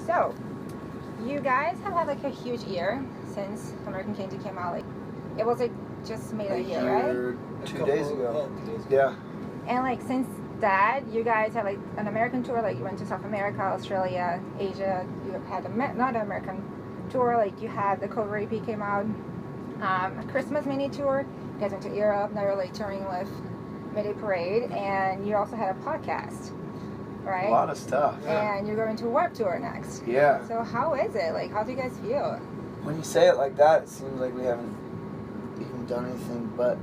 So, you guys have had like a huge year since American Candy came out. Like, it was like just made a year, right? 2 days ago. Yeah. And like since that, you guys had like an American tour. Like you went to South America, Australia, Asia. You had not an American tour. Like you had the cover EP came out. A Christmas mini tour. You guys went to Europe. Now you're like touring with Midday Parade, and you also had a podcast. Right? A lot of stuff. And you're going to Warped Tour next. Yeah. So how is it? Like, how do you guys feel? When you say it like that, it seems like we haven't even done anything but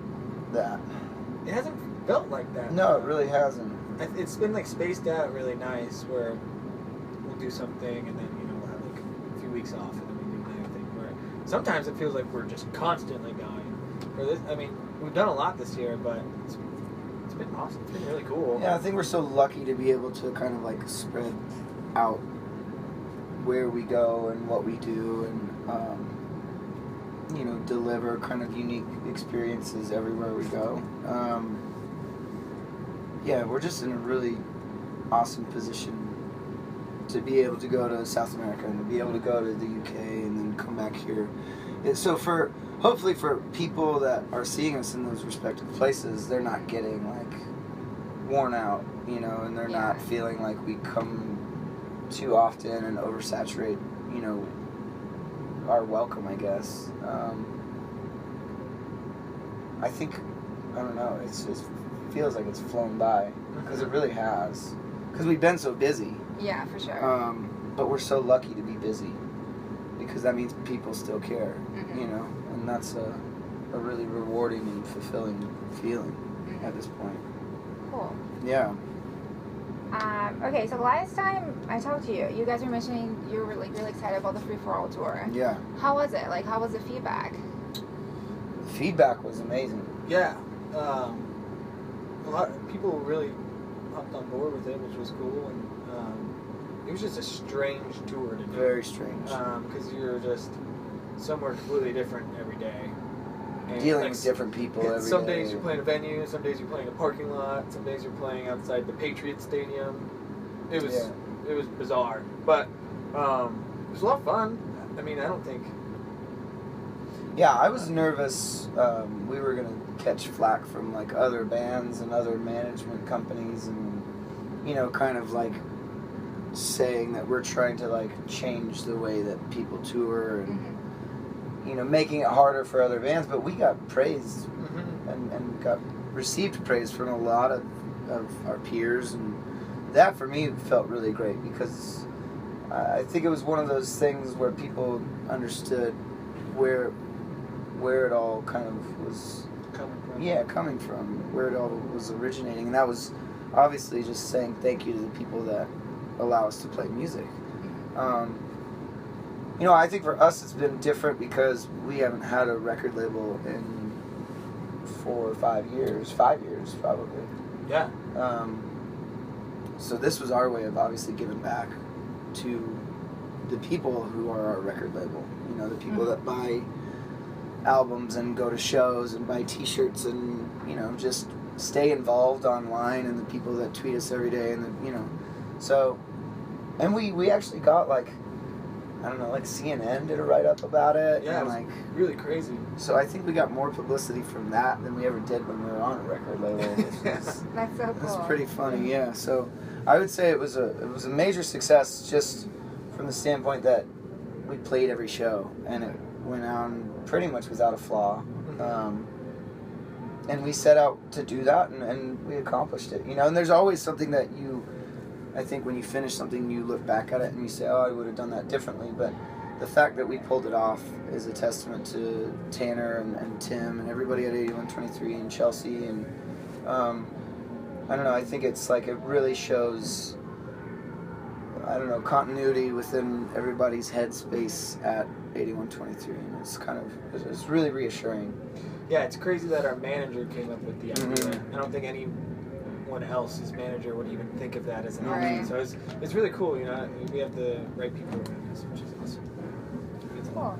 that. It hasn't felt like that. No, it really hasn't. It's been like spaced out really nice, where we'll do something and then we'll have like a few weeks off and then we do another thing. Where sometimes it feels like we're just constantly going. For this, we've done a lot this year, but it's been awesome. It's been really cool. Yeah, I think we're so lucky to be able to kind of like spread out where we go and what we do and deliver kind of unique experiences everywhere we go. Yeah, we're just in a really awesome position to be able to go to South America and to be able to go to the UK and then come back here. So hopefully for people that are seeing us in those respective places, they're not getting like worn out, and they're not feeling like we come too often and oversaturate, our welcome, I guess. I think, I don't know, it just feels like it's flown by, because it really has. Because we've been so busy. Yeah, for sure. But we're so lucky to be busy, because that means people still care, and that's a really rewarding and fulfilling feeling at this point. Cool. Yeah. Okay, so last time I talked to you, you guys were mentioning you were like really excited about the Free For All tour. Yeah. How was it? Like, how was the feedback? The feedback was amazing. Yeah. A lot of people really hopped on board with it, which was cool, and it was just a strange tour to do. Very strange. Because you're just somewhere completely different every day. And dealing with different people every day. Some days you're playing a venue, some days you're playing a parking lot, some days you're playing outside the Patriots Stadium. It was bizarre, but it was a lot of fun. I don't think... Yeah, I was nervous we were going to catch flack from like other bands and other management companies and, kind of like saying that we're trying to like change the way that people tour and making it harder for other bands, but we got praise and got received praise from a lot of our peers, and that for me felt really great, because I think it was one of those things where people understood where it all kind of was coming from, where it all was originating, and that was obviously just saying thank you to the people that allow us to play music. I think for us it's been different because we haven't had a record label in 4 or 5 years. 5 years, probably. Yeah. So this was our way of obviously giving back to the people who are our record label. The people that buy albums and go to shows and buy T-shirts and, just stay involved online, and the people that tweet us every day, and so, and we actually got like CNN did a write-up about it. Yeah, and it was really crazy. So I think we got more publicity from that than we ever did when we were on a record label. That's so cool. It's pretty funny, yeah. So I would say it was a major success, just from the standpoint that we played every show and it went on pretty much without a flaw. And we set out to do that, and we accomplished it. And there's always something that I think when you finish something, you look back at it and you say, oh, I would have done that differently. But the fact that we pulled it off is a testament to Tanner and Tim and everybody at 8123 and Chelsea. And I don't know, I think it's like it really shows, continuity within everybody's headspace at 8123. And it's really reassuring. Yeah, it's crazy that our manager came up with the idea. I don't think anyone else's manager would even think of that as an option. So it's really cool, we have the right people around us, which is awesome. Cool.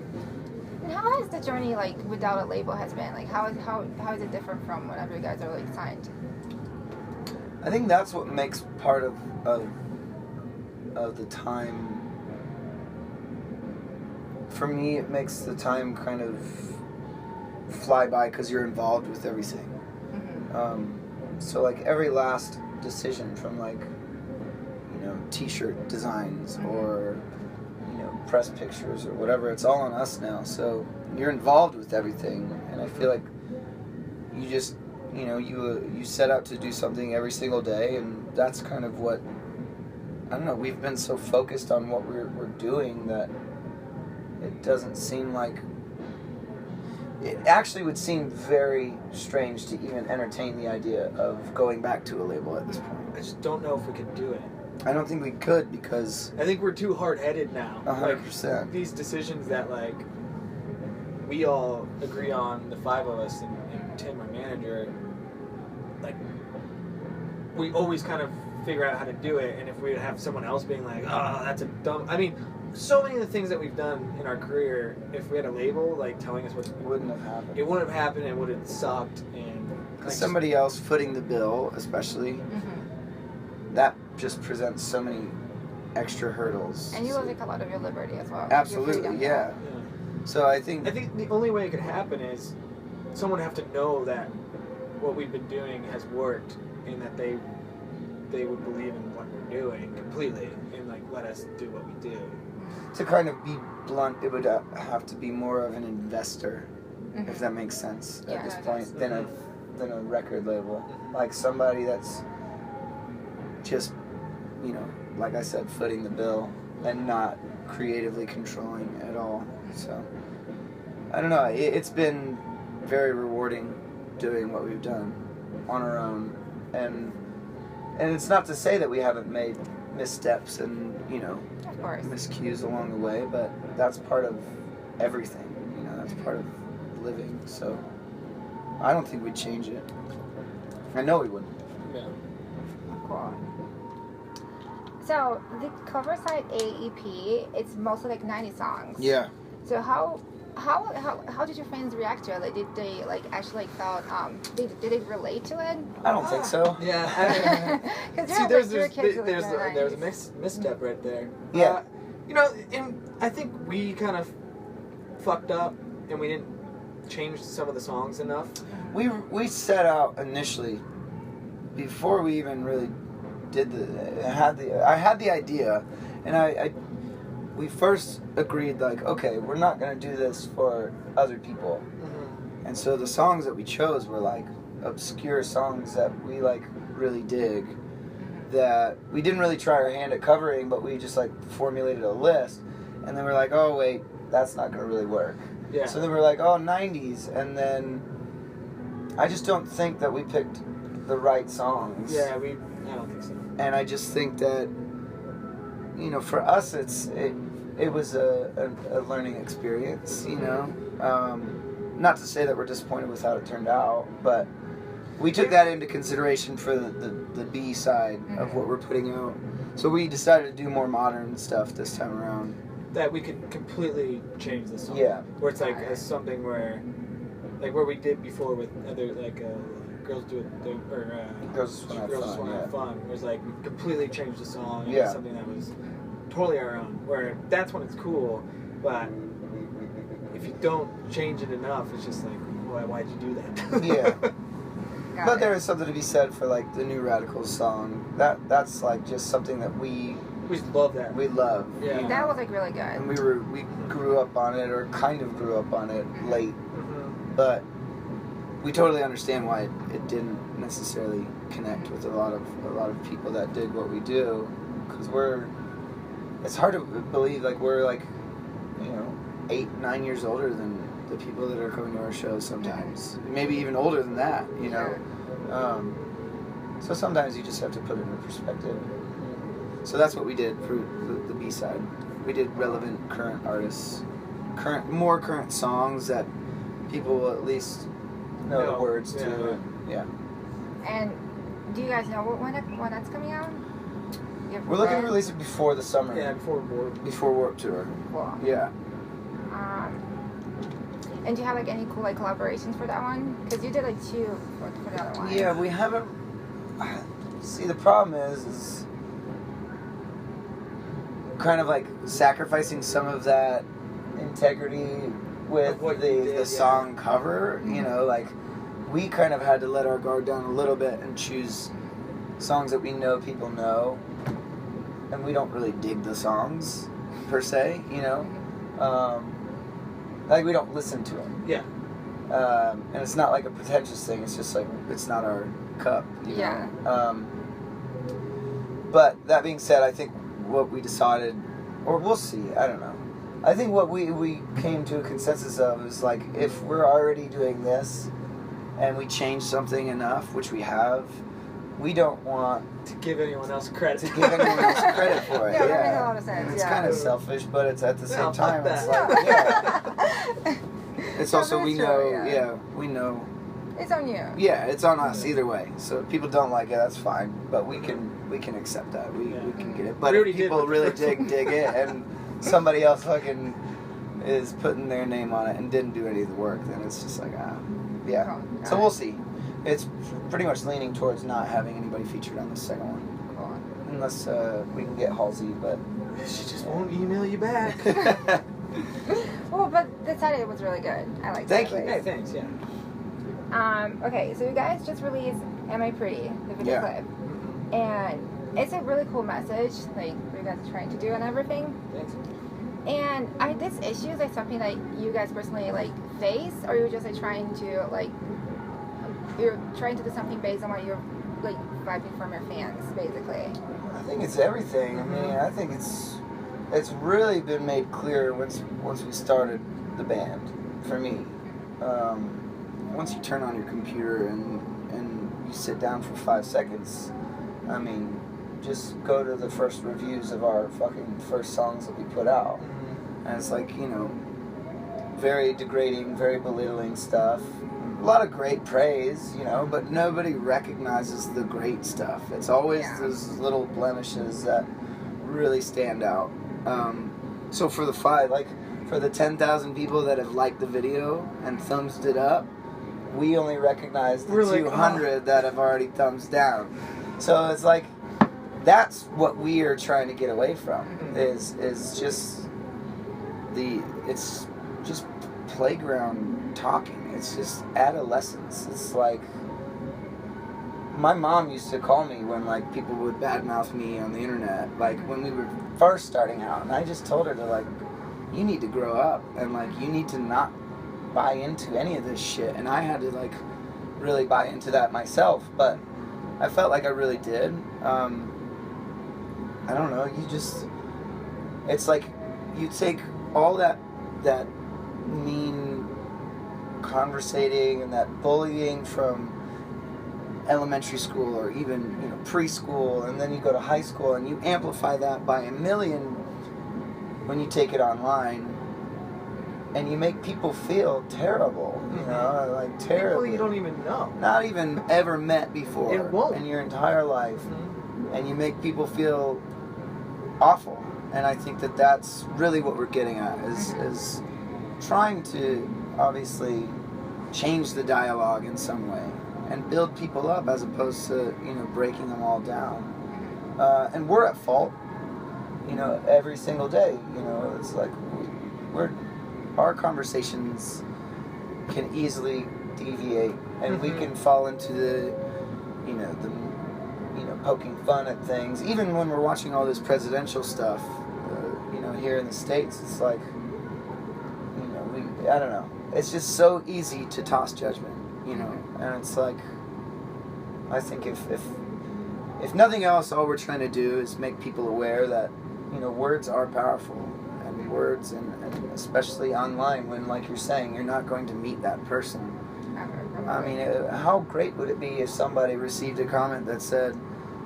And how has the journey like without a label has been? Like how is it different from whenever you guys are like signed? I think that's what makes part of the time for me, it makes the time kind of fly by because you're involved with everything. So like every last decision from like, you know, t-shirt designs or, you know, press pictures or whatever, it's all on us now. So you're involved with everything, and I feel like you just, you know, you set out to do something every single day, and that's kind of what, I don't know, we've been so focused on what we're doing that it doesn't seem like, it actually would seem very strange to even entertain the idea of going back to a label at this point. I just don't know if we could do it. I don't think we could because... I think we're too hard-headed now. 100%. Like, these decisions that, like, we all agree on, the five of us, and Tim, our manager, like, we always kind of figure out how to do it, and if we have someone else being like, oh, that's a dumb... I mean, so many of the things that we've done in our career, if we had a label, like, telling us what to do, wouldn't have happened. It wouldn't have happened, it would have sucked, and... Like, somebody else footing the bill, especially, that just presents so many extra hurdles. And you lose like a lot of your liberty as well. Absolutely, yeah. So I think the only way it could happen is someone would have to know that what we've been doing has worked, and that they would believe in what we're doing completely, and like let us do what we do. To kind of be blunt, it would have to be more of an investor, if that makes sense at this point, than a record label. Like somebody that's just, you know, like I said, footing the bill and not creatively controlling at all. So I don't know. It's been very rewarding doing what we've done on our own, and it's not to say that we haven't made missteps and, you know, miscues along the way, but that's part of everything. You know, that's part of living. So I don't think we'd change it. I know we wouldn't. Yeah. Cool. So the cover side AEP, it's mostly like 90 songs. Yeah. So how did your fans react to it? Like, did they like actually like felt did they relate to it? I don't think so. Yeah. See, there's a misstep right there. Yeah. You know, and I think we kind of fucked up, and we didn't change some of the songs enough. We set out initially, before we even really did I had the idea, and we first agreed like, okay, we're not gonna do this for other people, and so the songs that we chose were like obscure songs that we like really dig, that we didn't really try our hand at covering, but we just like formulated a list, and then we're like, oh wait, that's not gonna really work. Yeah. So then we're like, oh, 90s, and then I just don't think that we picked the right songs. Yeah, I don't think so. And I just think that, you know, for us, it was a learning experience, you know. Not to say that we're disappointed with how it turned out, but we took that into consideration for the B side of what we're putting out. So we decided to do more modern stuff this time around. That we could completely change the song. Yeah. Where it's like something where, like where we did before with other like Girls Do It, or Girls Just Wanna Have Fun. It was like we completely changed the song. And Yeah. Something that was totally our own. Where that's when it's cool, but if you don't change it enough, it's just like, why'd you do that? Yeah. But there is something to be said for like the New Radicals song. That's like just something that we love that. We love. Yeah. You know? That was like really good. And we grew up on it, or kind of grew up on it late, but we totally understand why it didn't necessarily connect with a lot of people that did what we do, because it's hard to believe like we're like, you know, 8-9 years older than the people that are coming to our shows sometimes, maybe even older than that, you know. So sometimes you just have to put it in perspective. So that's what we did for the B side. We did relevant current artists, more current songs that people will at least know the words to. Yeah. And do you guys know when that's coming out? We're looking to release it before the summer. Yeah, before Warped Tour. Cool. Yeah. And do you have like any cool like collaborations for that one? Because you did like 2 for the other one. Yeah, we haven't. See, the problem is kind of like sacrificing some of that integrity with what you did, the song cover. You know, like we kind of had to let our guard down a little bit and choose songs that we know people know, and we don't really dig the songs per se. You know, like we don't listen to them. Yeah. And it's not like a pretentious thing. It's just like it's not our cup. You know? But that being said, I think what we decided, or we'll see, I don't know. I think what we came to a consensus of is like if we're already doing this and we change something enough, which we have, we don't want to give anyone else credit. For it. That makes a lot of sense. It's kind of selfish, but it's at the same time. Fuck It's that. like, It's also we know, we know. It's on you. Yeah, it's on us either way. So if people don't like it, that's fine. But we can accept that. We can get it. But if people really dig it, and somebody else fucking is putting their name on it and didn't do any of the work, then it's just like yeah. Cool. So we'll see. It's pretty much leaning towards not having anybody featured on the second one, Cool. unless we can get Halsey. But she just won't email you back. Well, but the Saturday was really good. I like Thank you. Hey, thanks. Yeah. Okay, so you guys just released Am I Pretty, the video clip. And it's a really cool message, like what you guys are trying to do and everything. Thanks. And are these issues like something that you guys personally like face, or you're just like trying to you're trying to do something based on what you're like vibing from your fans, basically? I think it's everything. I mean, I think it's really been made clear once we started the band, for me. Once you turn on your computer and you sit down for 5 seconds, I mean, just go to the first reviews of our fucking first songs that we put out. And it's like, you know, very degrading, very belittling stuff. A lot of great praise, you know, but nobody recognizes the great stuff. It's always those little blemishes that really stand out. So for the 10,000 people that have liked the video and thumbsed it up, we only recognize the 200 that have already thumbs down. So it's like, that's what we are trying to get away from, is just it's just playground talking. It's just adolescence. It's like, my mom used to call me when like people would badmouth me on the internet, like when we were first starting out, and I just told her to like, you need to grow up, and like you need to not buy into any of this shit. And I had to like really buy into that myself, but I felt like I really did. I don't know, it's like you take all that mean conversating and that bullying from elementary school or even, you know, preschool, and then you go to high school and you amplify that by a million when you take it online, and you make people feel terrible, you know, like terrible. People you don't even know. Not even ever met before. It won't. In your entire life. And you make people feel awful. And I think that that's really what we're getting at, is trying to obviously change the dialogue in some way and build people up as opposed to, you know, breaking them all down. And we're at fault, you know, every single day. You know, it's like our conversations can easily deviate, and we can fall into the poking fun at things. Even when we're watching all this presidential stuff, you know, here in the States, it's like, you know, I don't know. It's just so easy to toss judgment, you know, and it's like, I think if nothing else, all we're trying to do is make people aware that, you know, words are powerful, and words, and especially online, when, like you're saying, you're not going to meet that person. I mean, how great would it be if somebody received a comment that said,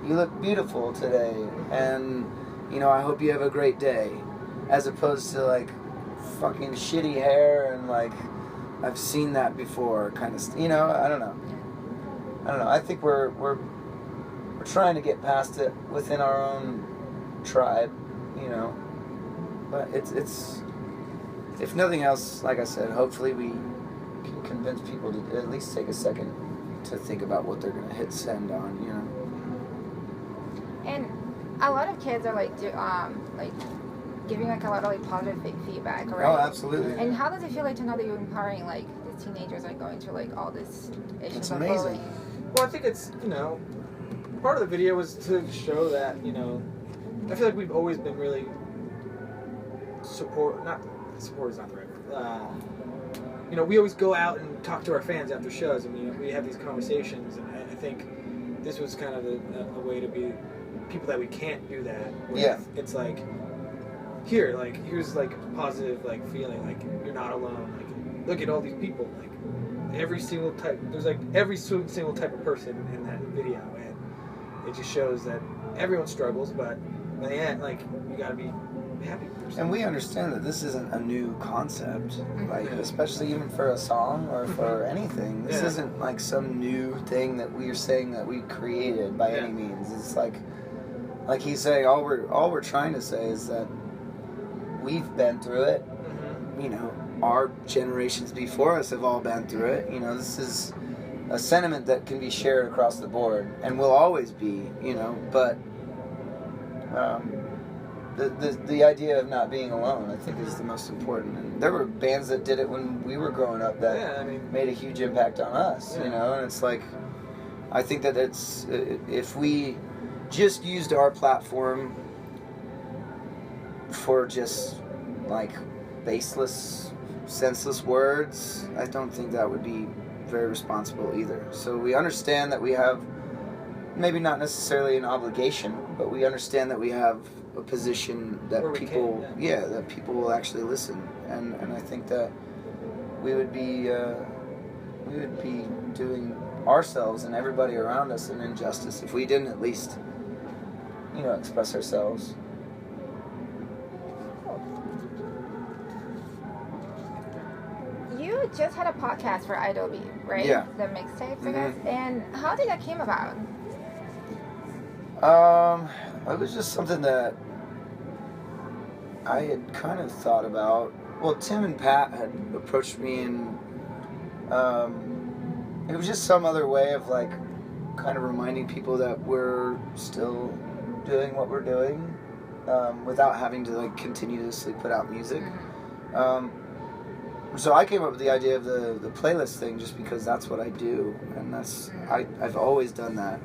"You look beautiful today, and, you know, I hope you have a great day," as opposed to, like, fucking shitty hair and, like, I've seen that before kind of you know, I don't know. I think we're trying to get past it within our own tribe, you know. But it's if nothing else, like I said, hopefully we can convince people to at least take a second to think about what they're going to hit send on, you know. And a lot of kids are like giving like a lot of like positive feedback, right? Oh, absolutely. And how does it feel like to know that you're empowering like the teenagers like going through like all this issues It's of amazing. bullying? Well, I think it's, part of the video was to show that, I feel like we've always been really support is not the right word. We always go out and talk to our fans after shows, and we have these conversations, and I think this was kind of a way to be people that we can't do that with. Yeah. It's like, here's like a positive like feeling, like you're not alone, like look at all these people, like every single type, there's like every single type of person in that video, and it just shows that everyone struggles, but in the end, like, you gotta be happy with yourself. And we understand that this isn't a new concept, like, especially even for a song or for anything. This isn't like some new thing that we are saying that we created by any means. It's like he's saying, all we're trying to say is that we've been through it. Our generations before us have all been through it. This is a sentiment that can be shared across the board and will always be, but the idea of not being alone, I think, is the most important. And there were bands that did it when we were growing up that made a huge impact on us, and it's like, I think that it's, if we just used our platform for just like baseless, senseless words, I don't think that would be very responsible either. So we understand that we have maybe not necessarily an obligation, but we understand that we have a position that people that people will actually listen, and I think that we would be doing ourselves and everybody around us an injustice if we didn't at least express ourselves. You just had a podcast for Adobe, right? Yeah. The mixtapes, I guess. And how did that came about? It was just something that I had kind of thought about. Well, Tim and Pat had approached me, and it was just some other way of like kind of reminding people that we're still doing what we're doing without having to like continuously put out music. So I came up with the idea of the playlist thing just because that's what I do, and I've always done that,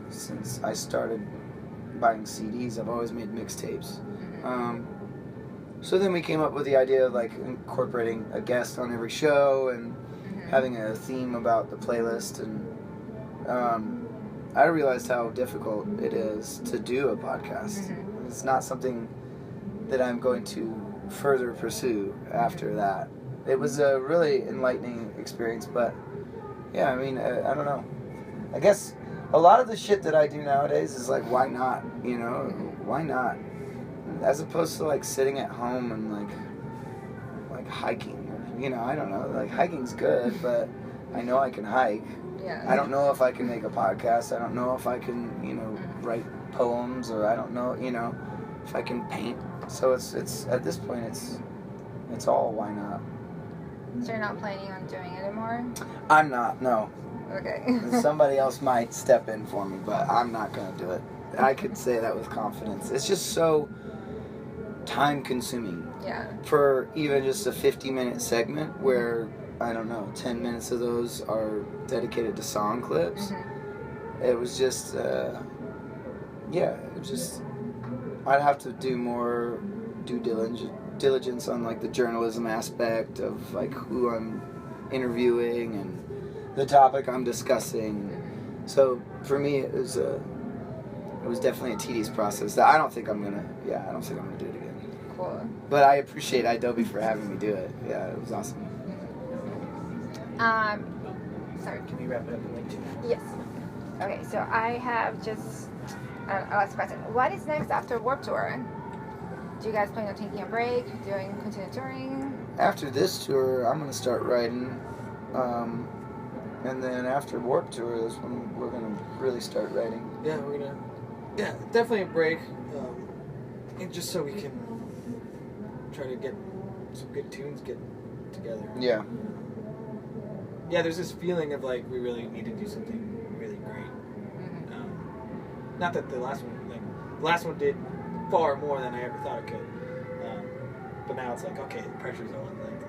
since I started buying CDs. I've always made mixtapes. So then we came up with the idea of like incorporating a guest on every show and having a theme about the playlist, and I realized how difficult it is to do a podcast. It's not something that I'm going to further pursue after that. It was a really enlightening experience, but yeah, I mean, I don't know. I guess a lot of the shit that I do nowadays is like, why not? Why not? As opposed to like sitting at home and like hiking, or I don't know. Like, hiking's good, but I know I can hike. Yeah. I don't know if I can make a podcast. I don't know if I can, write poems, or I don't know, if I can paint. So it's at this point it's all why not. So you're not planning on doing it anymore? I'm not, no. Okay. Somebody else might step in for me, but I'm not going to do it. I could say that with confidence. It's just so time-consuming. Yeah. For even just a 50-minute segment where, I don't know, 10 minutes of those are dedicated to song clips. It was just, I'd have to do more due diligence on like the journalism aspect of like who I'm interviewing and the topic I'm discussing. So for me, it was definitely a tedious process that I don't think I'm gonna do it again. Cool. But I appreciate Adobe for having me do it. Yeah, it was awesome. Sorry. Can you wrap it up in like 2 minutes? Yes. Okay, so I have just a last question. What is next after Warped Tour? Do you guys plan on taking a break, continue touring? After this tour, I'm gonna start writing, and then after Warped Tour is when we're gonna really start writing. Yeah, definitely a break, and just so we can try to get some good tunes together. Yeah. Yeah, there's this feeling of like we really need to do something really great. Not that the last one did far more than I ever thought it could. but now it's like, okay, the pressure's on, like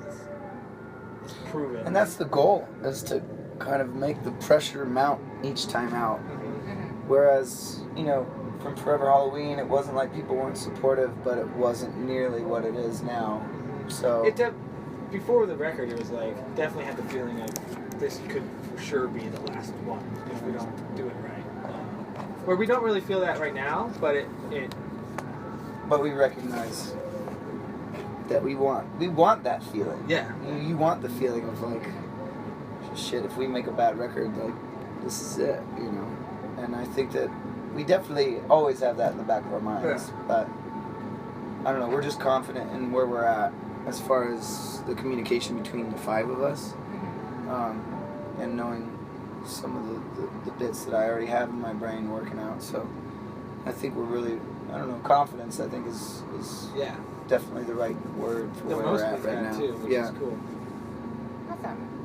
it's proven. And that's the goal, is to kind of make the pressure mount each time out. Whereas, from Forever Halloween, it wasn't like people weren't supportive, but it wasn't nearly what it is now. So before the record, it was like, definitely had the feeling of this could for sure be the last one if we don't do it right. Where we don't really feel that right now, but But we recognize that we want that feeling. Yeah. You want the feeling of like, shit, if we make a bad record, like, this is it, And I think that we definitely always have that in the back of our minds. Yeah. But, I don't know, we're just confident in where we're at as far as the communication between the five of us. And knowing some of the bits that I already have in my brain working out. So, I think we're really, confidence, I think, is yeah, definitely the right word for where we're at right now. Too, which is cool. Awesome.